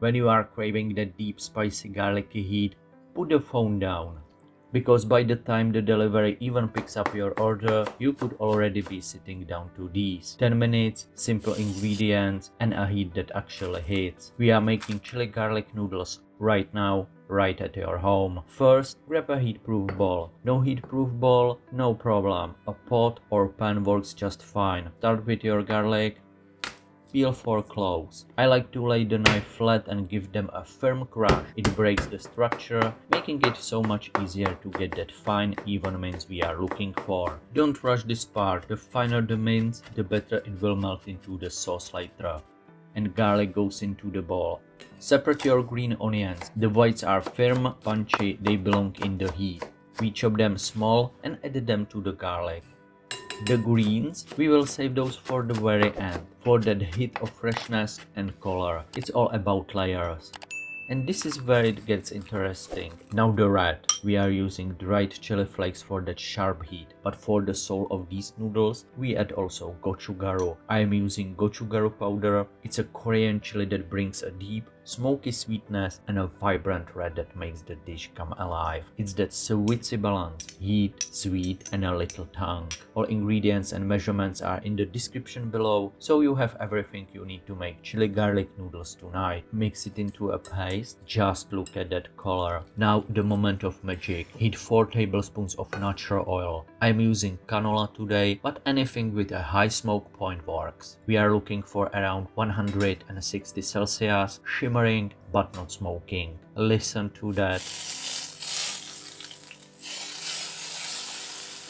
When you are craving that deep spicy garlicky heat, put the phone down. Because by the time the delivery even picks up your order, you could already be sitting down to these. 10 minutes, simple ingredients, and a heat that actually hits. We are making chili garlic noodles right now, right at your home. First, grab a heat-proof bowl. No heat-proof bowl? No problem. A pot or pan works just fine. Start with your garlic. Peel for cloves. I like to lay the knife flat and give them a firm crush. It breaks the structure, making it so much easier to get that fine, even mince we are looking for. Don't rush this part. The finer the mince, the better it will melt into the sauce later. And garlic goes into the bowl. Separate your green onions. The whites are firm, punchy, they belong in the heat. We chop them small and add them to the garlic. The greens, we will save those for the very end, for that hit of freshness and color. It's all about layers. And this is where it gets interesting. Now the red. We are using dried chili flakes for that sharp heat. But for the soul of these noodles, we add also gochugaru. I am using gochugaru powder. It's a Korean chili that brings a deep, smoky sweetness and a vibrant red that makes the dish come alive. It's that sweety balance. Heat, sweet, and a little tang. All ingredients and measurements are in the description below, so you have everything you need to make chili garlic noodles tonight. Mix it into a paste. Just look at that color. Now the moment of magic. Heat 4 tablespoons of natural oil. I'm using canola today, but anything with a high smoke point works. We are looking for around 160 Celsius, shimmering but not smoking. Listen to that.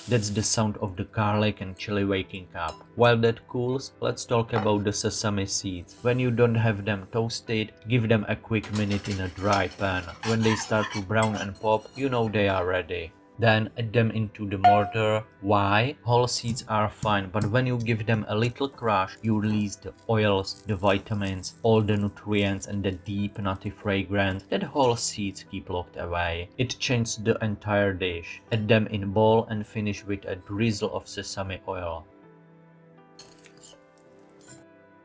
That's the sound of the garlic and chili waking up. While that cools, let's talk about the sesame seeds. When you don't have them toasted, give them a quick minute in a dry pan. When they start to brown and pop, you know they are ready. Then add them into the mortar. Why? Whole seeds are fine, but when you give them a little crush, you release the oils, the vitamins, all the nutrients and the deep nutty fragrance that whole seeds keep locked away. It changes the entire dish. Add them in bowl and finish with a drizzle of sesame oil.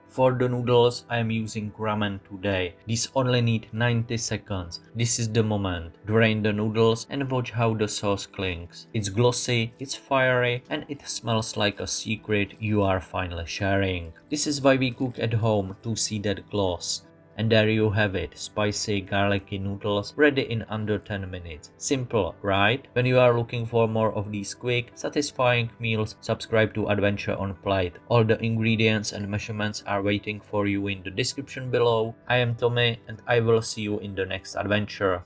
For the noodles, I am using ramen today. These only need 90 seconds. This is the moment. Drain the noodles and watch how the sauce clings. It's glossy, it's fiery, and it smells like a secret you are finally sharing. This is why we cook at home, to see that gloss. And there you have it, spicy garlicky noodles ready in under 10 minutes. Simple, right? When you are looking for more of these quick, satisfying meals, subscribe to Adventure on Plate. All the ingredients and measurements are waiting for you in the description below. I am Tommy and I will see you in the next adventure.